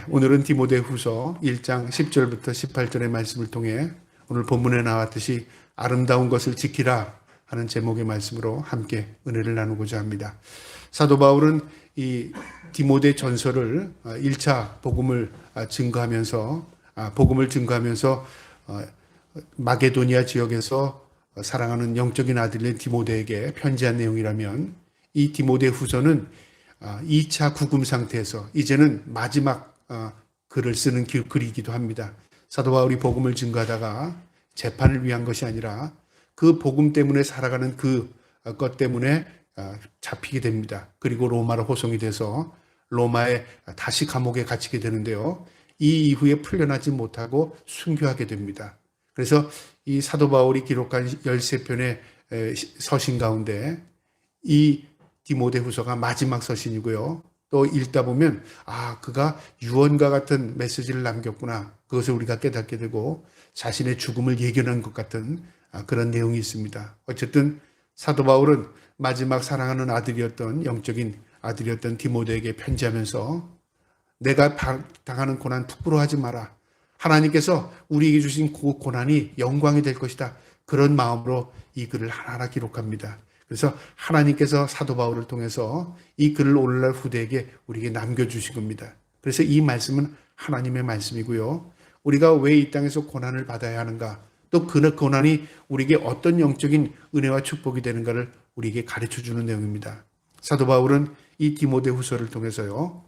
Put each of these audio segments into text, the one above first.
오늘은 디모데후서 1장 10절부터 18절의 말씀을 통해 오늘 본문에 나왔듯이 아름다운 것을 지키라 하는 제목의 말씀으로 함께 은혜를 나누고자 합니다. 사도 바울은 이 디모데 전서를 1차 복음을 증거하면서 마게도니아 지역에서 사랑하는 영적인 아들인 디모데에게 편지한 내용이라면, 이 디모데 후서는 2차 구금 상태에서 이제는 마지막 글을 쓰는 글이기도 합니다. 사도 바울이 복음을 증거하다가 재판을 위한 것이 아니라 그 복음 때문에 살아가는 것 때문에 잡히게 됩니다. 그리고 로마로 호송이 돼서 로마에 다시 감옥에 갇히게 되는데요. 이 이후에 풀려나지 못하고 순교하게 됩니다. 그래서 이 사도 바울이 기록한 13편의 서신 가운데 이 디모데 후서가 마지막 서신이고요. 또 읽다 보면 그가 유언과 같은 메시지를 남겼구나. 그것을 우리가 깨닫게 되고 자신의 죽음을 예견한 것 같은 그런 내용이 있습니다. 어쨌든 사도 바울은 마지막 사랑하는 아들이었던 영적인 아들이었던 디모데에게 편지하면서 내가 당하는 고난 부끄러워하지 마라. 하나님께서 우리에게 주신 그 고난이 영광이 될 것이다. 그런 마음으로 이 글을 하나하나 기록합니다. 그래서 하나님께서 사도 바울을 통해서 이 글을 오늘날 후대에게 우리에게 남겨주신 겁니다. 그래서 이 말씀은 하나님의 말씀이고요. 우리가 왜 이 땅에서 고난을 받아야 하는가, 또 그 고난이 우리에게 어떤 영적인 은혜와 축복이 되는가를 우리에게 가르쳐주는 내용입니다. 사도 바울은 이 디모데 후서를 통해서요,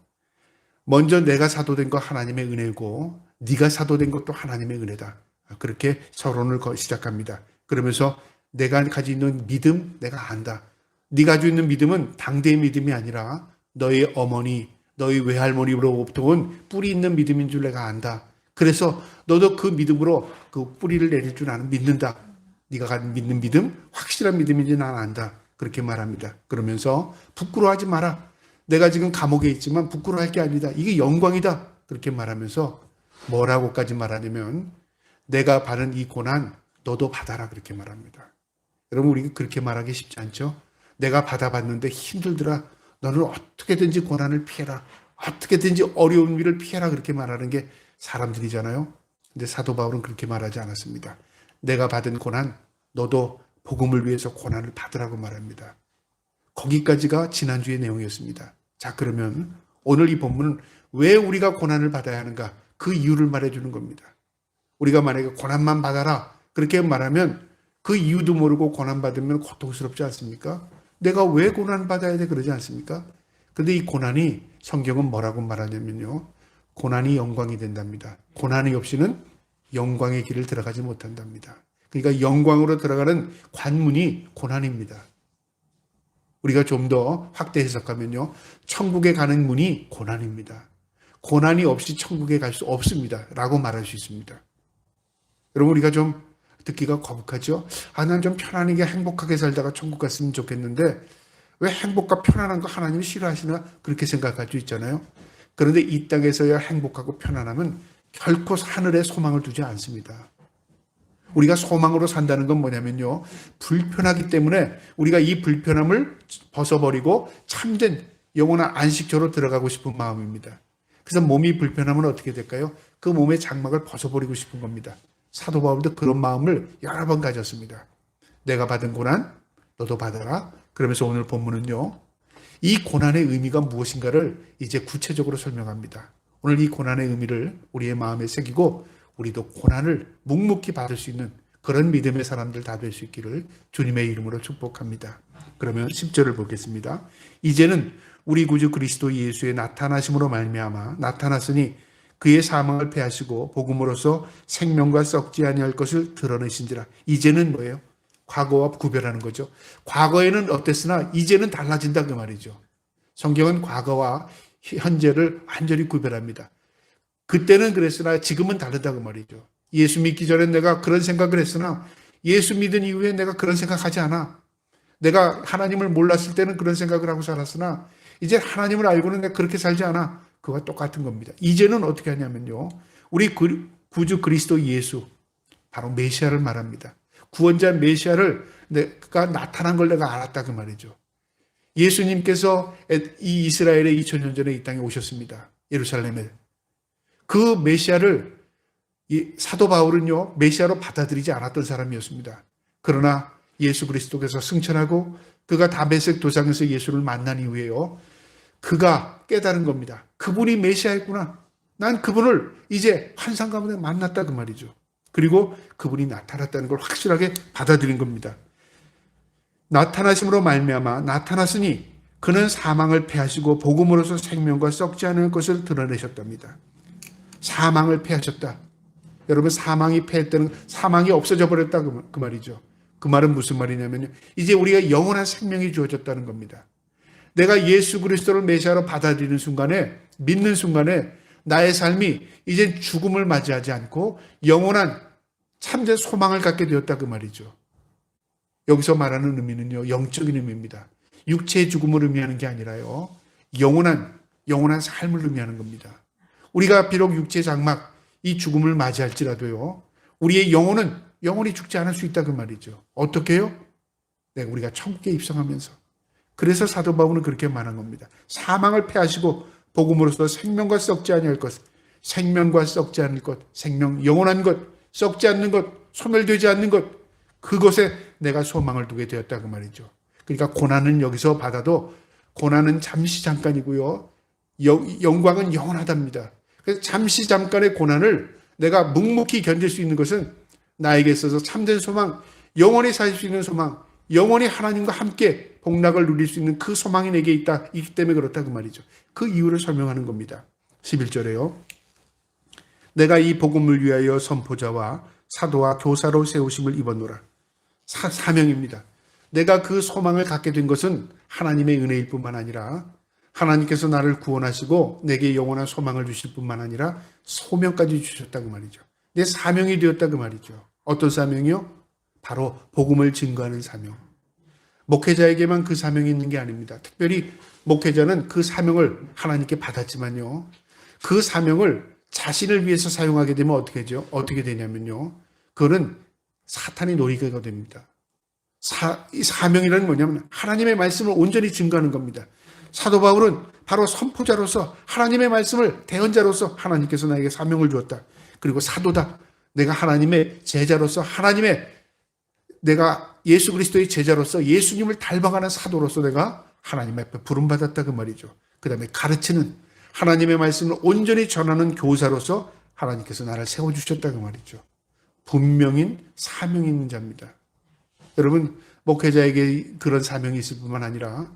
먼저 내가 사도된 거 하나님의 은혜고 네가 사도된 것도 하나님의 은혜다. 그렇게 서론을 시작합니다. 그러면서 내가 가지고 있는 믿음 내가 안다. 네가 가지고 있는 믿음은 당대의 믿음이 아니라 너희 어머니, 너희 외할머니로부터 온 뿌리 있는 믿음인 줄 내가 안다. 그래서 너도 그 믿음으로 그 뿌리를 내릴 줄 나는 믿는다. 네가 가진 믿는 믿음, 확실한 믿음인지 나는 안다. 그렇게 말합니다. 그러면서 부끄러워하지 마라. 내가 지금 감옥에 있지만 부끄러워할 게 아니다. 이게 영광이다. 그렇게 말하면서 뭐라고까지 말하냐면 내가 받은 이 고난 너도 받아라. 그렇게 말합니다. 여러분, 우리가 그렇게 말하기 쉽지 않죠? 내가 받아봤는데 힘들더라. 너는 어떻게든지 고난을 피해라. 어떻게든지 어려운 일을 피해라. 그렇게 말하는 게 사람들이잖아요. 근데 사도 바울은 그렇게 말하지 않았습니다. 내가 받은 고난 너도 복음을 위해서 고난을 받으라고 말합니다. 거기까지가 지난주의 내용이었습니다. 자, 그러면 오늘 이 본문은 왜 우리가 고난을 받아야 하는가? 그 이유를 말해주는 겁니다. 우리가 만약에 고난만 받아라 그렇게 말하면 그 이유도 모르고 고난받으면 고통스럽지 않습니까? 내가 왜 고난받아야 돼 그러지 않습니까? 그런데 이 고난이 성경은 뭐라고 말하냐면요, 고난이 영광이 된답니다. 고난이 없이는 영광의 길을 들어가지 못한답니다. 그러니까 영광으로 들어가는 관문이 고난입니다. 우리가 좀 더 확대 해석하면요, 천국에 가는 문이 고난입니다. 고난이 없이 천국에 갈 수 없습니다 라고 말할 수 있습니다. 여러분, 우리가 좀 듣기가 거북하죠? 난 좀 편안하게 행복하게 살다가 천국 갔으면 좋겠는데 왜 행복과 편안한 거 하나님이 싫어하시나 그렇게 생각할 수 있잖아요. 그런데 이 땅에서야 행복하고 편안함은 결코 하늘에 소망을 두지 않습니다. 우리가 소망으로 산다는 건 뭐냐면요, 불편하기 때문에 우리가 이 불편함을 벗어버리고 참된 영원한 안식처로 들어가고 싶은 마음입니다. 그래서 몸이 불편하면 어떻게 될까요? 그 몸의 장막을 벗어버리고 싶은 겁니다. 사도 바울도 그런 마음을 여러 번 가졌습니다. 내가 받은 고난 너도 받아라. 그러면서 오늘 본문은요, 이 고난의 의미가 무엇인가를 이제 구체적으로 설명합니다. 오늘 이 고난의 의미를 우리의 마음에 새기고 우리도 고난을 묵묵히 받을 수 있는 그런 믿음의 사람들 다 될 수 있기를 주님의 이름으로 축복합니다. 그러면 10절을 보겠습니다. 이제는 우리 구주 그리스도 예수의 나타나심으로 말미암아 나타났으니 그의 사망을 패하시고 복음으로써 생명과 썩지 아니할 것을 드러내신지라. 이제는 뭐예요? 과거와 구별하는 거죠. 과거에는 어땠으나 이제는 달라진다 그 말이죠. 성경은 과거와 현재를 완전히 구별합니다. 그때는 그랬으나 지금은 다르다고 말이죠. 예수 믿기 전에 내가 그런 생각을 했으나 예수 믿은 이후에 내가 그런 생각하지 않아. 내가 하나님을 몰랐을 때는 그런 생각을 하고 살았으나 이제 하나님을 알고는 내가 그렇게 살지 않아. 그와 똑같은 겁니다. 이제는 어떻게 하냐면요, 우리 구주 그리스도 예수, 바로 메시아를 말합니다. 구원자 메시아를 내가 나타난 걸 내가 알았다 그 말이죠. 예수님께서 이 이스라엘의 2000년 전에 이 땅에 오셨습니다. 예루살렘에. 그 메시아를 이 사도 바울은요, 메시아로 받아들이지 않았던 사람이었습니다. 그러나 예수 그리스도께서 승천하고 그가 다메섹 도상에서 예수를 만난 이후에요, 그가 깨달은 겁니다. 그분이 메시아였구나. 난 그분을 이제 환상 가운데 만났다 그 말이죠. 그리고 그분이 나타났다는 걸 확실하게 받아들인 겁니다. 나타나심으로 말미암아 나타났으니 그는 사망을 패하시고 복음으로서 생명과 썩지 않을 것을 드러내셨답니다. 사망을 패하셨다. 여러분, 사망이 패했다는, 사망이 없어져 버렸다 그 말이죠. 그 말은 무슨 말이냐면요, 이제 우리가 영원한 생명이 주어졌다는 겁니다. 내가 예수 그리스도를 메시아로 받아들이는 순간에, 믿는 순간에 나의 삶이 이제 죽음을 맞이하지 않고 영원한 참된 소망을 갖게 되었다 그 말이죠. 여기서 말하는 의미는요, 영적인 의미입니다. 육체의 죽음을 의미하는 게 아니라요, 영원한 삶을 의미하는 겁니다. 우리가 비록 육체의 장막, 이 죽음을 맞이할지라도요, 우리의 영혼은 영원히 죽지 않을 수 있다 그 말이죠. 어떻게 해요? 네, 우리가 천국에 입성하면서. 그래서 사도 바울은 그렇게 말한 겁니다. 사망을 패하시고 복음으로서 생명과 썩지 아니할 것, 생명과 썩지 않을 것, 생명, 영원한 것, 썩지 않는 것, 소멸되지 않는 것, 그것에 내가 소망을 두게 되었다 그 말이죠. 그러니까 고난은 여기서 받아도 고난은 잠시 잠깐이고요, 영광은 영원하답니다. 그래서 잠시 잠깐의 고난을 내가 묵묵히 견딜 수 있는 것은 나에게 있어서 참된 소망, 영원히 살 수 있는 소망, 영원히 하나님과 함께 복락을 누릴 수 있는 그 소망이 내게 있기 때문에 그렇다 그 말이죠. 그 이유를 설명하는 겁니다. 11절에요. 내가 이 복음을 위하여 선포자와 사도와 교사로 세우심을 입었노라. 사명입니다. 내가 그 소망을 갖게 된 것은 하나님의 은혜일 뿐만 아니라 하나님께서 나를 구원하시고 내게 영원한 소망을 주실 뿐만 아니라 소명까지 주셨다고 말이죠. 내 사명이 되었다 그 말이죠. 어떤 사명이요? 바로 복음을 증거하는 사명. 목회자에게만 그 사명이 있는 게 아닙니다. 특별히 목회자는 그 사명을 하나님께 받았지만요, 그 사명을 자신을 위해서 사용하게 되면 어떻게 되냐면요, 그거는 사탄의 놀이개가 됩니다. 이 사명이라는 뭐냐면 하나님의 말씀을 온전히 증거하는 겁니다. 사도 바울은 바로 선포자로서 하나님의 말씀을 대언자로서 하나님께서 나에게 사명을 주었다. 그리고 사도다. 내가 하나님의 제자로서 내가 예수 그리스도의 제자로서 예수님을 닮아가는 사도로서 내가 하나님 앞에 부름받았다 그 말이죠. 그 다음에 가르치는, 하나님의 말씀을 온전히 전하는 교사로서 하나님께서 나를 세워주셨다 그 말이죠. 분명인 사명이 있는 자입니다. 여러분, 목회자에게 그런 사명이 있을 뿐만 아니라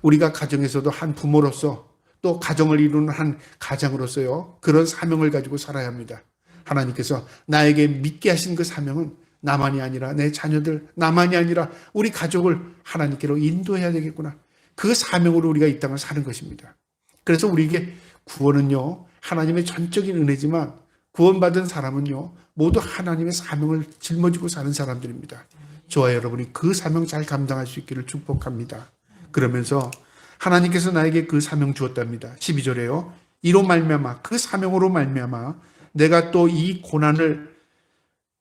우리가 가정에서도 한 부모로서 또 가정을 이루는 한 가장으로서요, 그런 사명을 가지고 살아야 합니다. 하나님께서 나에게 믿게 하신 그 사명은 나만이 아니라 내 자녀들, 나만이 아니라 우리 가족을 하나님께로 인도해야 되겠구나. 그 사명으로 우리가 이 땅을 사는 것입니다. 그래서 우리에게 구원은요, 하나님의 전적인 은혜지만 구원받은 사람은요, 모두 하나님의 사명을 짊어지고 사는 사람들입니다. 저와 여러분이 그 사명 잘 감당할 수 있기를 축복합니다. 그러면서 하나님께서 나에게 그 사명 주었답니다. 12절에요. 이로 말미암아, 그 사명으로 말미암아 내가 또 이 고난을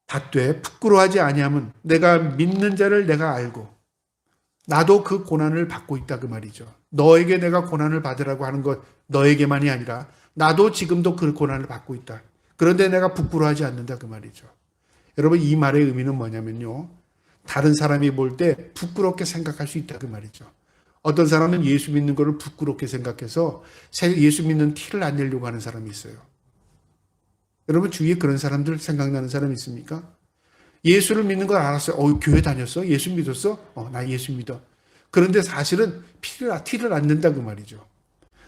받되 부끄러워하지 아니함은 내가 믿는 자를 내가 알고, 나도 그 고난을 받고 있다 그 말이죠. 너에게 내가 고난을 받으라고 하는 것 너에게만이 아니라 나도 지금도 그 고난을 받고 있다. 그런데 내가 부끄러워하지 않는다 그 말이죠. 여러분, 이 말의 의미는 뭐냐면요, 다른 사람이 볼 때 부끄럽게 생각할 수 있다 그 말이죠. 어떤 사람은 예수 믿는 것을 부끄럽게 생각해서 예수 믿는 티를 안 내려고 하는 사람이 있어요. 여러분, 주위에 그런 사람들 생각나는 사람 있습니까? 예수를 믿는 걸 알았어요. 교회 다녔어? 예수 믿었어? 나 예수 믿어. 그런데 사실은 티를 안 낸다 그 말이죠.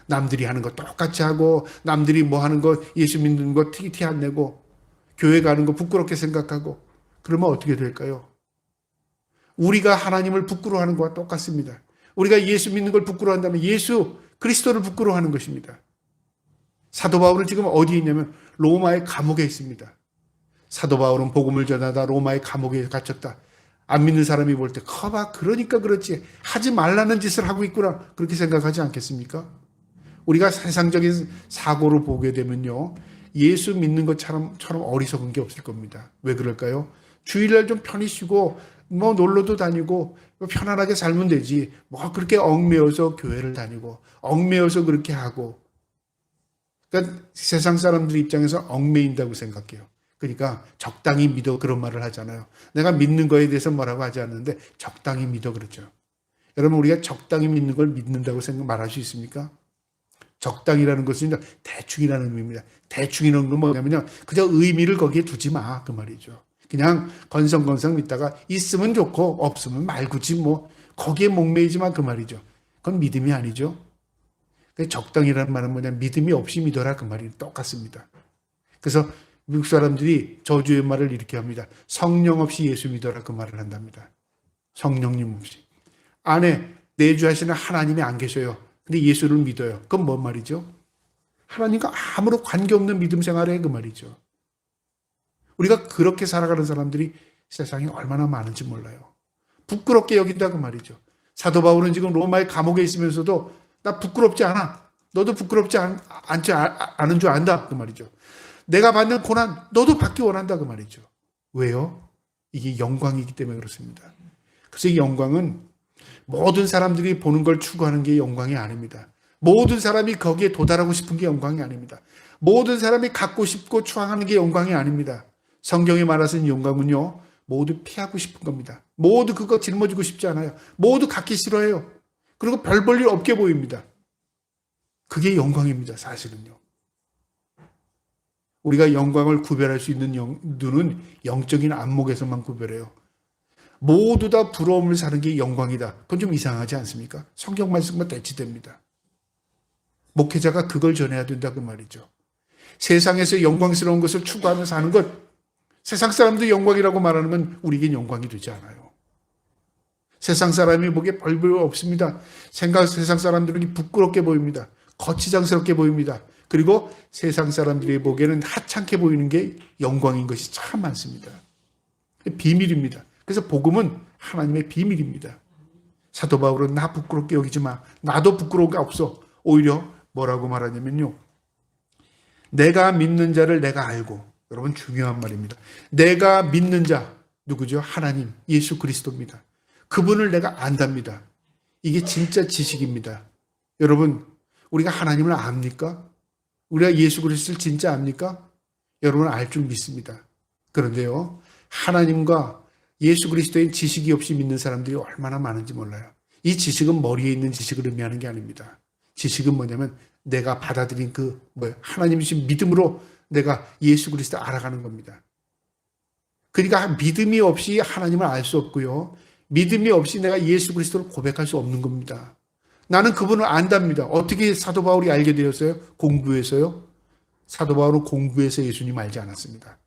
남들이 하는 거 똑같이 하고, 남들이 뭐 하는 거, 예수 믿는 거 티 안 내고, 교회 가는 거 부끄럽게 생각하고, 그러면 어떻게 될까요? 우리가 하나님을 부끄러워하는 것과 똑같습니다. 우리가 예수 믿는 걸 부끄러워한다면 예수 그리스도를 부끄러워하는 것입니다. 사도 바울은 지금 어디에 있냐면 로마의 감옥에 있습니다. 사도 바울은 복음을 전하다 로마의 감옥에 갇혔다. 안 믿는 사람이 볼 때 커봐, 그러니까 그렇지, 하지 말라는 짓을 하고 있구나, 그렇게 생각하지 않겠습니까? 우리가 세상적인 사고로 보게 되면요, 예수 믿는 것처럼 어리석은 게 없을 겁니다. 왜 그럴까요? 주일날 좀 편히 쉬고 뭐 놀러도 다니고 편안하게 살면 되지, 뭐 그렇게 얽매여서 교회를 다니고 얽매여서 그렇게 하고, 그러니까 세상 사람들 입장에서 얽매인다고 생각해요. 그러니까 적당히 믿어 그런 말을 하잖아요. 내가 믿는 거에 대해서 뭐라고 하지 않는데 적당히 믿어 그렇죠. 여러분 우리가 적당히 믿는 걸 믿는다고 말할 수 있습니까? 적당이라는 것은 대충이라는 의미입니다. 대충이라는 건 뭐냐면요. 그저 의미를 거기에 두지 마 그 말이죠. 그냥 건성건성 믿다가 있으면 좋고 없으면 말고지 뭐 거기에 목매이지만 그 말이죠. 그건 믿음이 아니죠. 적당이라는 말은 뭐냐 믿음이 없이 믿어라 그 말이 똑같습니다. 그래서 미국 사람들이 저주의 말을 이렇게 합니다. 성령 없이 예수 믿어라 그 말을 한답니다. 성령님 없이. 안에 내주하시는 하나님이 안 계셔요. 근데 예수를 믿어요. 그건 뭔 말이죠? 하나님과 아무런 관계없는 믿음 생활에 그 말이죠. 우리가 그렇게 살아가는 사람들이 세상에 얼마나 많은지 몰라요. 부끄럽게 여긴다 그 말이죠. 사도 바울은 지금 로마의 감옥에 있으면서도 나 부끄럽지 않아. 너도 부끄럽지 않은 줄 안다 그 말이죠. 내가 받는 고난 너도 받기 원한다 그 말이죠. 왜요? 이게 영광이기 때문에 그렇습니다. 그래서 이 영광은 모든 사람들이 보는 걸 추구하는 게 영광이 아닙니다. 모든 사람이 거기에 도달하고 싶은 게 영광이 아닙니다. 모든 사람이 갖고 싶고 추앙하는 게 영광이 아닙니다. 성경에 말하신 영광은요, 모두 피하고 싶은 겁니다. 모두 그거 짊어지고 싶지 않아요. 모두 갖기 싫어해요. 그리고 별 볼 일 없게 보입니다. 그게 영광입니다, 사실은요. 우리가 영광을 구별할 수 있는 눈은 영적인 안목에서만 구별해요. 모두 다 부러움을 사는 게 영광이다. 그건 좀 이상하지 않습니까? 성경 말씀과 대치됩니다. 목회자가 그걸 전해야 된다 그 말이죠. 세상에서 영광스러운 것을 추구하며 사는 것, 세상 사람도 영광이라고 말하면 우리에겐 영광이 되지 않아요. 세상 사람이 보기에 별 볼 없습니다. 세상 사람들은 부끄럽게 보입니다. 거치장스럽게 보입니다. 그리고 세상 사람들이 보기에는 하찮게 보이는 게 영광인 것이 참 많습니다. 비밀입니다. 그래서 복음은 하나님의 비밀입니다. 사도 바울은 나 부끄럽게 여기지 마. 나도 부끄러운 게 없어. 오히려 뭐라고 말하냐면요. 내가 믿는 자를 내가 알고, 여러분 중요한 말입니다. 내가 믿는 자 누구죠? 하나님, 예수 그리스도입니다. 그분을 내가 안답니다. 이게 진짜 지식입니다. 여러분 우리가 하나님을 압니까? 우리가 예수 그리스도를 진짜 압니까? 여러분은 알 줄 믿습니다. 그런데요, 하나님과 예수 그리스도의 지식이 없이 믿는 사람들이 얼마나 많은지 몰라요. 이 지식은 머리에 있는 지식을 의미하는 게 아닙니다. 지식은 뭐냐면 내가 받아들인 하나님이신 믿음으로 내가 예수 그리스도 알아가는 겁니다. 그러니까 믿음이 없이 하나님을 알 수 없고요. 믿음이 없이 내가 예수 그리스도를 고백할 수 없는 겁니다. 나는 그분을 안답니다. 어떻게 사도 바울이 알게 되었어요? 공부해서요? 사도 바울은 공부해서 예수님 알지 않았습니다.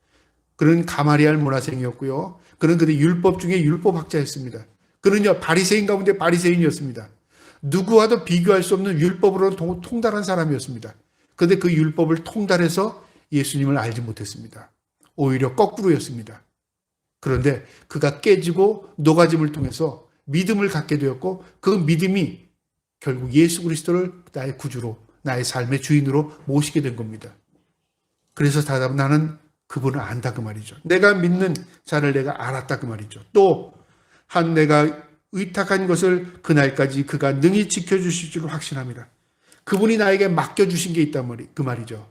그는 가마리알 문화생이었고요. 그는 그때 율법 중에 율법학자였습니다. 그는요 바리새인 가운데 바리새인이었습니다. 누구와도 비교할 수 없는 율법으로 통달한 사람이었습니다. 그런데 그 율법을 통달해서 예수님을 알지 못했습니다. 오히려 거꾸로였습니다. 그런데 그가 깨지고 녹아짐을 통해서 믿음을 갖게 되었고 그 믿음이 결국 예수 그리스도를 나의 구주로, 나의 삶의 주인으로 모시게 된 겁니다. 그래서 나는 그분을 안다 그 말이죠. 내가 믿는 자를 내가 알았다 그 말이죠. 또 한 내가 의탁한 것을 그날까지 그가 능히 지켜주실 줄 확신합니다. 그분이 나에게 맡겨주신 게 있단 그 말이죠.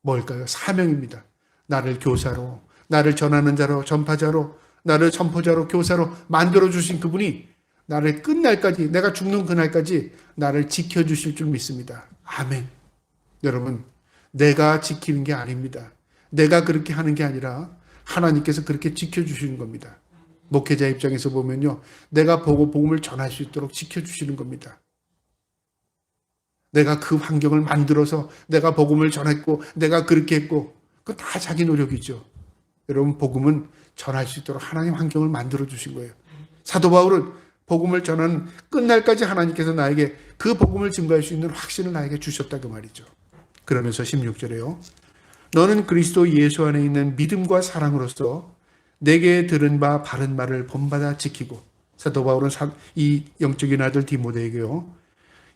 뭘까요? 사명입니다. 나를 교사로, 나를 전하는 자로, 전파자로, 나를 선포자로, 교사로 만들어주신 그분이 나를 끝날까지, 내가 죽는 그날까지 나를 지켜주실 줄 믿습니다. 아멘. 여러분, 내가 지키는 게 아닙니다. 내가 그렇게 하는 게 아니라 하나님께서 그렇게 지켜주시는 겁니다. 목회자 입장에서 보면요, 내가 보고 복음을 전할 수 있도록 지켜주시는 겁니다. 내가 그 환경을 만들어서 내가 복음을 전했고 내가 그렇게 했고 그건 다 자기 노력이죠. 여러분 복음은 전할 수 있도록 하나님 환경을 만들어 주신 거예요. 사도 바울은 복음을 전하는 끝날까지 하나님께서 나에게 그 복음을 증거할 수 있는 확신을 나에게 주셨다 그 말이죠. 그러면서 16절에요. 너는 그리스도 예수 안에 있는 믿음과 사랑으로서 내게 들은 바 바른 말을 본받아 지키고, 사도 바울은 이 영적인 아들 디모데에게요,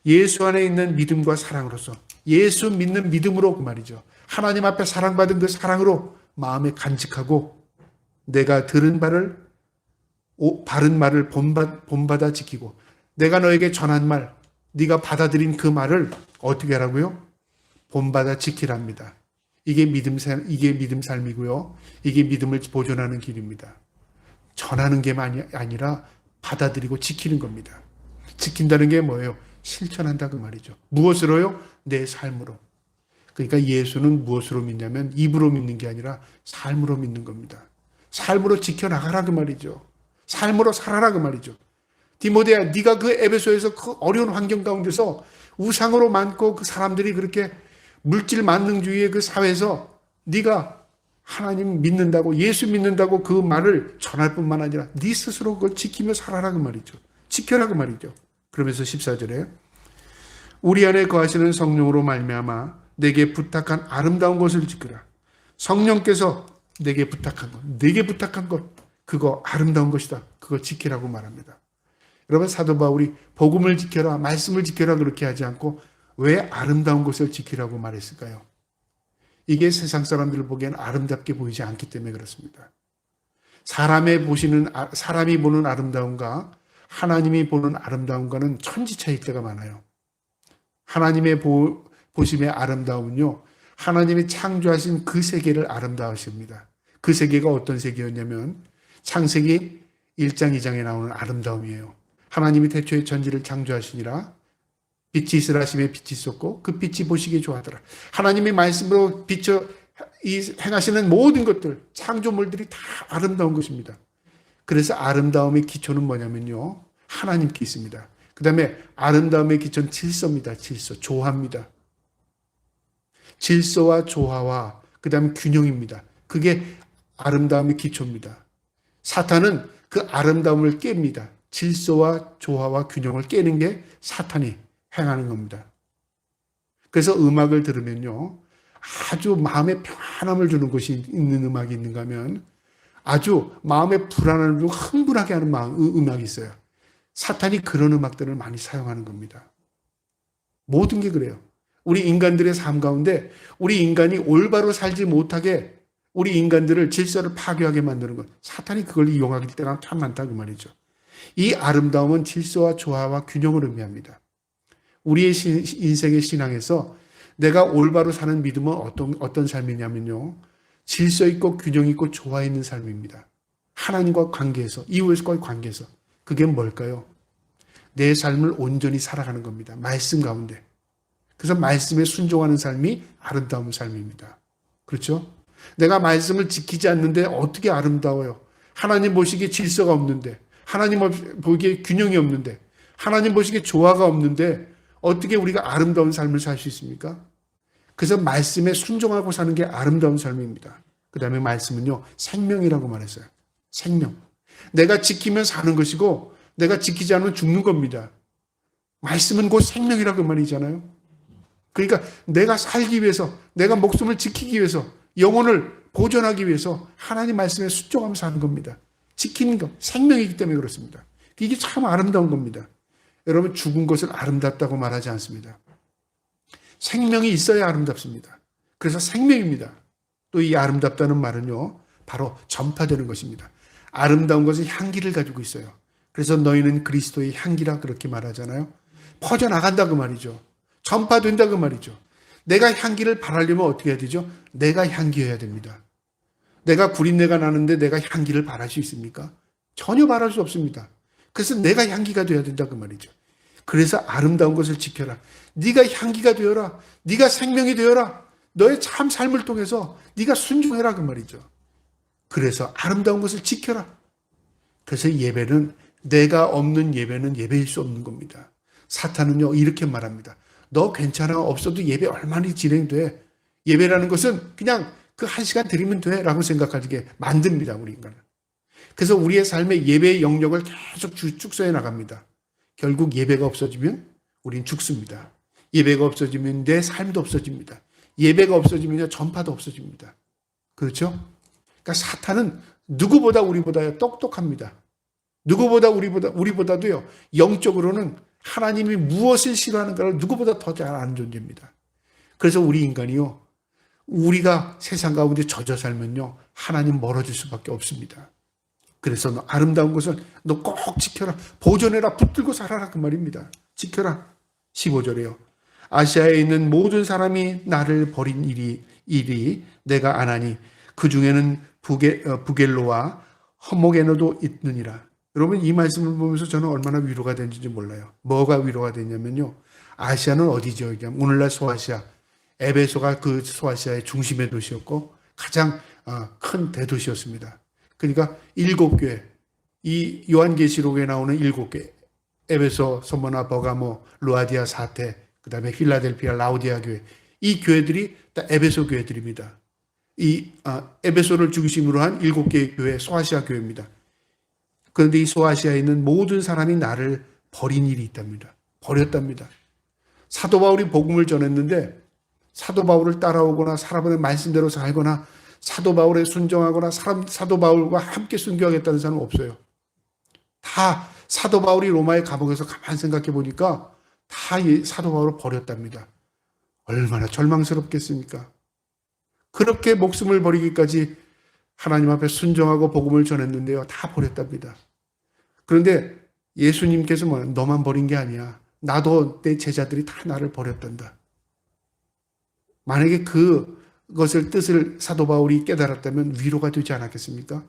예수 안에 있는 믿음과 사랑으로서, 예수 믿는 믿음으로 그 말이죠. 하나님 앞에 사랑받은 그 사랑으로 마음에 간직하고 내가 들은 바른 말을 본받아 지키고, 내가 너에게 전한 말, 네가 받아들인 그 말을 어떻게 하라고요? 본받아 지키랍니다. 이게 믿음 삶이고요. 이게 믿음을 보존하는 길입니다. 전하는 게 아니라 받아들이고 지키는 겁니다. 지킨다는 게 뭐예요? 실천한다 그 말이죠. 무엇으로요? 내 삶으로. 그러니까 예수는 무엇으로 믿냐면 입으로 믿는 게 아니라 삶으로 믿는 겁니다. 삶으로 지켜나가라 그 말이죠. 삶으로 살아라 그 말이죠. 디모데야, 네가 그 에베소에서 그 어려운 환경 가운데서 우상으로 많고 그 사람들이 그렇게 물질 만능주의의 그 사회에서 네가 하나님 믿는다고, 예수 믿는다고 그 말을 전할 뿐만 아니라 네 스스로 그걸 지키며 살아라 그 말이죠. 지켜라 그 말이죠. 그러면서 14절에 우리 안에 거하시는 성령으로 말미암아 내게 부탁한 아름다운 것을 지키라. 성령께서 내게 부탁한 것, 그거 아름다운 것이다. 그거 지키라고 말합니다. 여러분, 사도 바울이 복음을 지켜라, 말씀을 지켜라 그렇게 하지 않고 왜 아름다운 것을 지키라고 말했을까요? 이게 세상 사람들 보기엔 아름답게 보이지 않기 때문에 그렇습니다. 사람이 보는 아름다움과 하나님이 보는 아름다움과는 천지 차이일 때가 많아요. 하나님의 보심의 아름다움은요, 하나님이 창조하신 그 세계를 아름다워하십니다. 그 세계가 어떤 세계였냐면 창세기 1장 2장에 나오는 아름다움이에요. 하나님이 태초에 전지를 창조하시니라 빛이 있으라 하심에 빛이 있었고 그 빛이 보시기에 좋아하더라. 하나님의 말씀으로 행하시는 모든 것들, 창조물들이 다 아름다운 것입니다. 그래서 아름다움의 기초는 뭐냐면요, 하나님께 있습니다. 그 다음에 아름다움의 기초는 질서입니다. 조화입니다. 질서와 조화와 그 다음에 균형입니다. 그게 아름다움의 기초입니다. 사탄은 그 아름다움을 깹니다. 질서와 조화와 균형을 깨는 게 사탄이 행하는 겁니다. 그래서 음악을 들으면요, 아주 마음에 편안함을 주는 것이 있는 음악이 있는가 하면 아주 마음에 불안함을 주고 흥분하게 하는 음악이 있어요. 사탄이 그런 음악들을 많이 사용하는 겁니다. 모든 게 그래요. 우리 인간들의 삶 가운데 우리 인간이 올바로 살지 못하게 우리 인간들을 질서를 파괴하게 만드는 것, 사탄이 그걸 이용할 때가 참 많다 그 말이죠. 이 아름다움은 질서와 조화와 균형을 의미합니다. 우리의 인생의 신앙에서 내가 올바로 사는 믿음은 어떤 삶이냐면요, 질서 있고 균형 있고 조화 있는 삶입니다. 하나님과 관계에서, 이웃과의 관계에서. 그게 뭘까요? 내 삶을 온전히 살아가는 겁니다. 말씀 가운데. 그래서 말씀에 순종하는 삶이 아름다운 삶입니다. 그렇죠? 내가 말씀을 지키지 않는데 어떻게 아름다워요? 하나님 보시기에 질서가 없는데, 하나님 보기에 균형이 없는데, 하나님 보시기에 조화가 없는데 어떻게 우리가 아름다운 삶을 살 수 있습니까? 그래서 말씀에 순종하고 사는 게 아름다운 삶입니다. 그 다음에 말씀은요, 생명이라고 말했어요. 생명. 내가 지키면 사는 것이고 내가 지키지 않으면 죽는 겁니다. 말씀은 곧 생명이라고 말이잖아요. 그러니까 내가 살기 위해서, 내가 목숨을 지키기 위해서, 영혼을 보존하기 위해서 하나님 말씀에 순종하면서 사는 겁니다. 지키는 것, 생명이기 때문에 그렇습니다. 이게 참 아름다운 겁니다. 여러분, 죽은 것을 아름답다고 말하지 않습니다. 생명이 있어야 아름답습니다. 그래서 생명입니다. 또 이 아름답다는 말은요, 바로 전파되는 것입니다. 아름다운 것은 향기를 가지고 있어요. 그래서 너희는 그리스도의 향기라 그렇게 말하잖아요. 퍼져나간다 그 말이죠. 전파된다 그 말이죠. 내가 향기를 바라려면 어떻게 해야 되죠? 내가 향기여야 됩니다. 내가 구린내가 나는데 내가 향기를 바랄 수 있습니까? 전혀 바랄 수 없습니다. 그래서 내가 향기가 되어야 된다 그 말이죠. 그래서 아름다운 것을 지켜라. 네가 향기가 되어라. 네가 생명이 되어라. 너의 참 삶을 통해서 네가 순종해라 그 말이죠. 그래서 아름다운 것을 지켜라. 그래서 예배는, 내가 없는 예배는 예배일 수 없는 겁니다. 사탄은요, 이렇게 말합니다. 너 괜찮아, 없어도 예배 얼마나 진행돼. 예배라는 것은 그냥 그 한 시간 드리면 돼 라고 생각하게 만듭니다, 우리 인간은. 그래서 우리의 삶의 예배의 영역을 계속 축소해 나갑니다. 결국 예배가 없어지면 우린 죽습니다. 예배가 없어지면 내 삶도 없어집니다. 예배가 없어지면 전파도 없어집니다. 그렇죠? 그러니까 사탄은 누구보다 우리보다 똑똑합니다. 누구보다 우리보다도요, 영적으로는 하나님이 무엇을 싫어하는가를 누구보다 더 잘 아는 존재입니다. 그래서 우리 인간이요, 우리가 세상 가운데 젖어 살면요, 하나님 멀어질 수밖에 없습니다. 그래서 너 아름다운 것을 너 꼭 지켜라. 보존해라. 붙들고 살아라 그 말입니다. 지켜라. 15절에요. 아시아에 있는 모든 사람이 나를 버린 일이 내가 아나니 그 중에는 부겔로와 허모게노도 있느니라. 여러분 이 말씀을 보면서 저는 얼마나 위로가 되는지 몰라요. 뭐가 위로가 되냐면요. 아시아는 어디죠? 오늘날 소아시아, 에베소가 그 소아시아의 중심의 도시였고 가장 큰 대도시였습니다. 그러니까 7교회, 이 요한계시록에 나오는 7교회, 에베소, 소모나, 버가모, 루아디아, 사테, 그 다음에 필라델피아, 라우디아 교회, 이 교회들이 다 에베소 교회들입니다. 이 에베소를 중심으로 한 7개의 교회, 소아시아 교회입니다. 그런데 이 소아시아에 있는 모든 사람이 나를 버린 일이 있답니다. 버렸답니다. 사도 바울이 복음을 전했는데 사도 바울을 따라오거나 사람의 말씀대로 살거나 사도 바울에 순종하거나 사도 바울과 함께 순교하겠다는 사람은 없어요. 다 사도 바울이 로마의 감옥에서 가만 생각해 보니까 다 사도 바울을 버렸답니다. 얼마나 절망스럽겠습니까? 그렇게 목숨을 버리기까지 하나님 앞에 순종하고 복음을 전했는데요. 다 버렸답니다. 그런데 예수님께서 너만 버린 게 아니야. 나도 내 제자들이 다 나를 버렸단다. 만약에 그것을 뜻을 사도 바울이 깨달았다면 위로가 되지 않았겠습니까?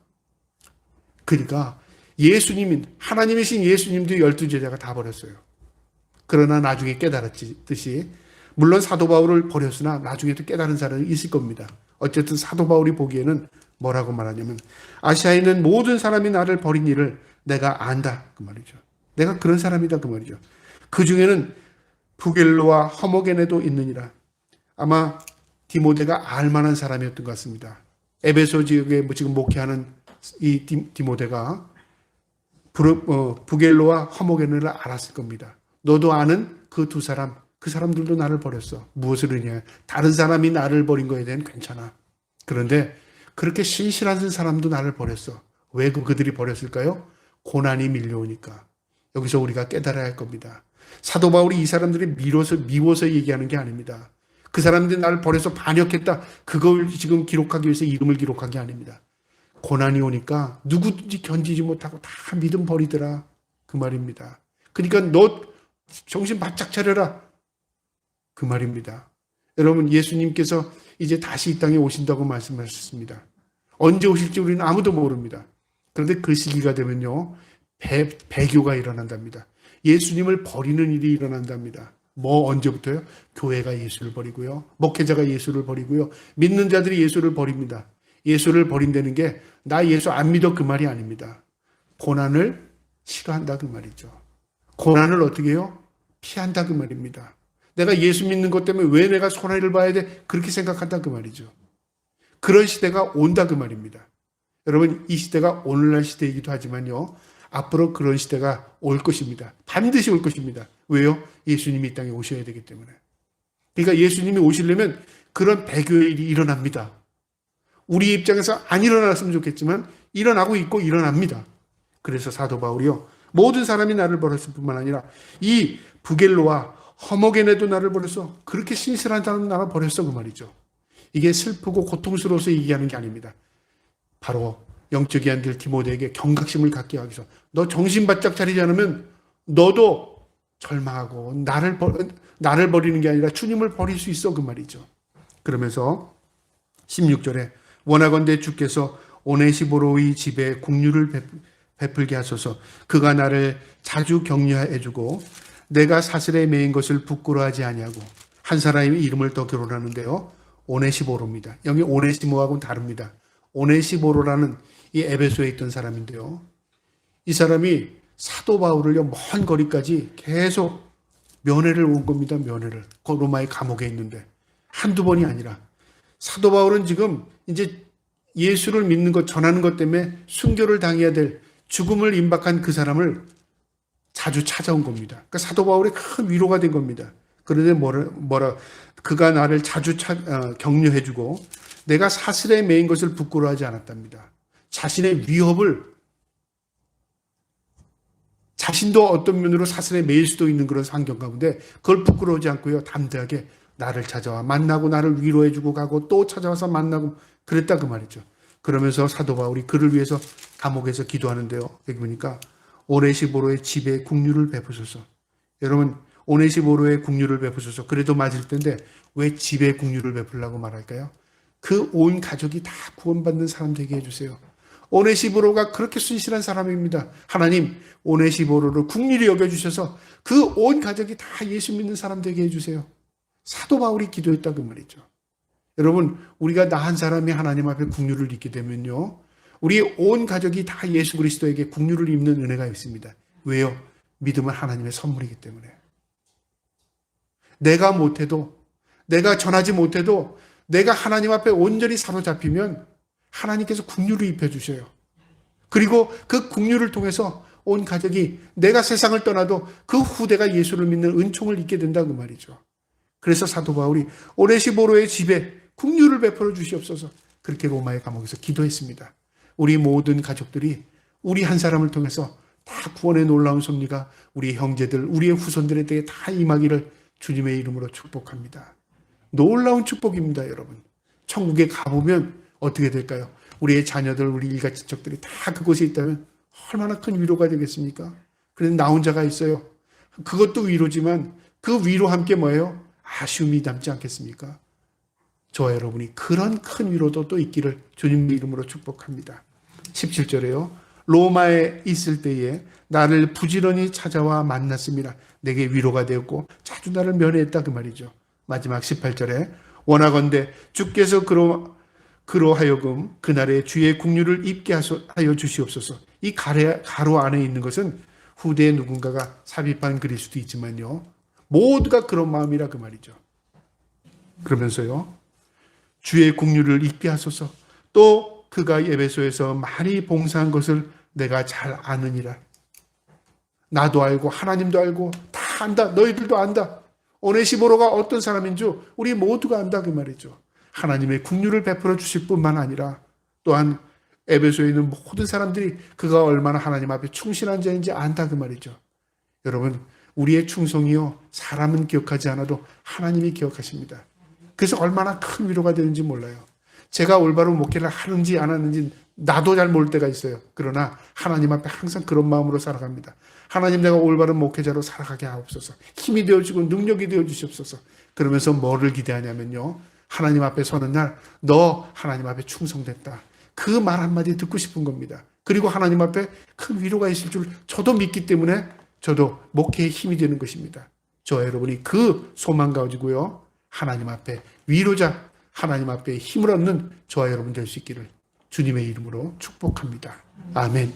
그러니까 예수님인 하나님이신 예수님도 12제자가 다 버렸어요. 그러나 나중에 깨달았듯이 물론 사도 바울을 버렸으나 나중에도 깨달은 사람이 있을 겁니다. 어쨌든 사도 바울이 보기에는 뭐라고 말하냐면 아시아에 있는 모든 사람이 나를 버린 일을 내가 안다 그 말이죠. 내가 그런 사람이다 그 말이죠. 그 중에는 부겔로와 허모게네도 있느니라. 아마 디모데가 알만한 사람이었던 것 같습니다. 에베소 지역에 지금 목회하는 이 디모데가 부겔로와 허모게네를 알았을 겁니다. 너도 아는 그 두 사람, 그 사람들도 나를 버렸어. 무엇을 하냐? 다른 사람이 나를 버린 거에 대한 괜찮아. 그런데 그렇게 신실한 사람도 나를 버렸어. 왜 그들이 버렸을까요? 고난이 밀려오니까. 여기서 우리가 깨달아야 할 겁니다. 사도 바울이 이 사람들이 미워서 얘기하는 게 아닙니다. 그 사람들이 나를 버려서 반역했다. 그걸 지금 기록하기 위해서 이름을 기록한 게 아닙니다. 고난이 오니까 누구든지 견디지 못하고 다 믿음 버리더라. 그 말입니다. 그러니까 너 정신 바짝 차려라. 그 말입니다. 여러분 예수님께서 이제 다시 이 땅에 오신다고 말씀하셨습니다. 언제 오실지 우리는 아무도 모릅니다. 그런데 그 시기가 되면요. 배교가 일어난답니다. 예수님을 버리는 일이 일어난답니다. 언제부터요? 교회가 예수를 버리고요. 목회자가 예수를 버리고요. 믿는 자들이 예수를 버립니다. 예수를 버린다는 게 나 예수 안 믿어 그 말이 아닙니다. 고난을 싫어한다 그 말이죠. 고난을 어떻게 해요? 피한다 그 말입니다. 내가 예수 믿는 것 때문에 왜 내가 손해를 봐야 돼? 그렇게 생각한다 그 말이죠. 그런 시대가 온다 그 말입니다. 여러분 이 시대가 오늘날 시대이기도 하지만요. 앞으로 그런 시대가 올 것입니다. 반드시 올 것입니다. 왜요? 예수님이 이 땅에 오셔야 되기 때문에. 그러니까 예수님이 오시려면 그런 배교의 일이 일어납니다. 우리 입장에서 안 일어났으면 좋겠지만 일어나고 있고 일어납니다. 그래서 사도 바울이요. 모든 사람이 나를 버렸을 뿐만 아니라 이 부겔로와 허모게네도 나를 버렸어. 그렇게 신실한 사람은 나를 버렸어 그 말이죠. 이게 슬프고 고통스러워서 얘기하는 게 아닙니다. 바로 영적이 안될 디모데에게 경각심을 갖게 하기 위해서 너 정신 바짝 차리지 않으면 너도 절망하고 나를 버리는 게 아니라 주님을 버릴 수 있어 그 말이죠. 그러면서 16절에 원하건대 주께서 오네시보로의 집에 국류를 베풀게 하소서. 그가 나를 자주 격려해 주고 내가 사슬에 매인 것을 부끄러워하지 아니하고. 한 사람의 이름을 더 결혼하는데요. 오네시보로입니다. 여기 오네시모하고는 다릅니다. 오네시보로라는 이 에베소에 있던 사람인데요. 이 사람이 사도 바울을요 먼 거리까지 계속 면회를 온 겁니다. 면회를. 로마의 감옥에 있는데 한두 번이 아니라 사도 바울은 지금 이제 예수를 믿는 것 전하는 것 때문에 순교를 당해야 될 죽음을 임박한 그 사람을 자주 찾아온 겁니다. 그러니까 사도 바울의 큰 위로가 된 겁니다. 그런데 그가 나를 자주 격려해주고 내가 사슬에 매인 것을 부끄러워하지 않았답니다. 자신의 위협을 자신도 어떤 면으로 사슬에 매일 수도 있는 그런 환경 가운데 그걸 부끄러워하지 않고요. 담대하게 나를 찾아와 만나고 나를 위로해주고 가고 또 찾아와서 만나고 그랬다 그 말이죠. 그러면서 사도 바울이 그를 위해서 감옥에서 기도하는데요. 여기 보니까 오네시보로의 집에 국류를 베푸소서. 여러분 오네시모로의 긍휼을 베푸소서. 그래도 맞을 텐데 왜 집에 긍휼을 베풀라고 말할까요? 그 온 가족이 다 구원받는 사람 되게 해주세요. 오네시모로가 그렇게 순실한 사람입니다. 하나님, 오네시모로를 긍휼히 여겨주셔서 그 온 가족이 다 예수 믿는 사람 되게 해주세요. 사도 바울이 기도했다 그 말이죠. 여러분, 우리가 나 한 사람이 하나님 앞에 긍휼을 입게 되면요, 우리 온 가족이 다 예수 그리스도에게 긍휼을 입는 은혜가 있습니다. 왜요? 믿음은 하나님의 선물이기 때문에. 내가 못해도, 내가 전하지 못해도 내가 하나님 앞에 온전히 사로잡히면 하나님께서 긍휼을 입혀주셔요. 그리고 그 긍휼을 통해서 온 가족이 내가 세상을 떠나도 그 후대가 예수를 믿는 은총을 입게 된다 그 말이죠. 그래서 사도 바울이 오네시모로의 집에 긍휼을 베풀어 주시옵소서, 그렇게 로마의 감옥에서 기도했습니다. 우리 모든 가족들이 우리 한 사람을 통해서 다 구원의 놀라운 섭리가 우리 형제들, 우리의 후손들에게 다 임하기를 주님의 이름으로 축복합니다. 놀라운 축복입니다, 여러분. 천국에 가보면 어떻게 될까요? 우리의 자녀들, 우리 일가 친척들이 다 그곳에 있다면 얼마나 큰 위로가 되겠습니까? 그런데 나 혼자가 있어요. 그것도 위로지만 그 위로와 함께 뭐예요? 아쉬움이 남지 않겠습니까? 저와 여러분이 그런 큰 위로도 또 있기를 주님의 이름으로 축복합니다. 17절에요. 로마에 있을 때에 나를 부지런히 찾아와 만났습니다. 내게 위로가 되었고 자주 나를 면회했다 그 말이죠. 마지막 18절에 원하건대 주께서 그로 하여금 그날의 주의 긍휼을 입게 하여 주시옵소서. 이 가로 안에 있는 것은 후대에 누군가가 삽입한 글일 수도 있지만요, 모두가 그런 마음이라 그 말이죠. 그러면서요, 주의 긍휼을 입게 하소서. 또 그가 에베소에서 많이 봉사한 것을 내가 잘 아느니라. 나도 알고 하나님도 알고 다 안다. 너희들도 안다. 오네시모로가 어떤 사람인 줄 우리 모두가 안다 그 말이죠. 하나님의 긍휼을 베풀어 주실 뿐만 아니라 또한 에베소에 있는 모든 사람들이 그가 얼마나 하나님 앞에 충실한 자인지 안다 그 말이죠. 여러분, 우리의 충성이요, 사람은 기억하지 않아도 하나님이 기억하십니다. 그래서 얼마나 큰 위로가 되는지 몰라요. 제가 올바른 목회를 하는지 안 하는지 나도 잘 모를 때가 있어요. 그러나 하나님 앞에 항상 그런 마음으로 살아갑니다. 하나님, 내가 올바른 목회자로 살아가게 하옵소서. 힘이 되어주고 능력이 되어주시옵소서. 그러면서 뭐를 기대하냐면요, 하나님 앞에 서는 날 너 하나님 앞에 충성됐다, 그 말 한마디 듣고 싶은 겁니다. 그리고 하나님 앞에 큰 위로가 있을 줄 저도 믿기 때문에 저도 목회에 힘이 되는 것입니다. 저와 여러분이 그 소망 가지고요, 하나님 앞에 위로자, 하나님 앞에 힘을 얻는 저와 여러분 될 수 있기를 주님의 이름으로 축복합니다. 아멘.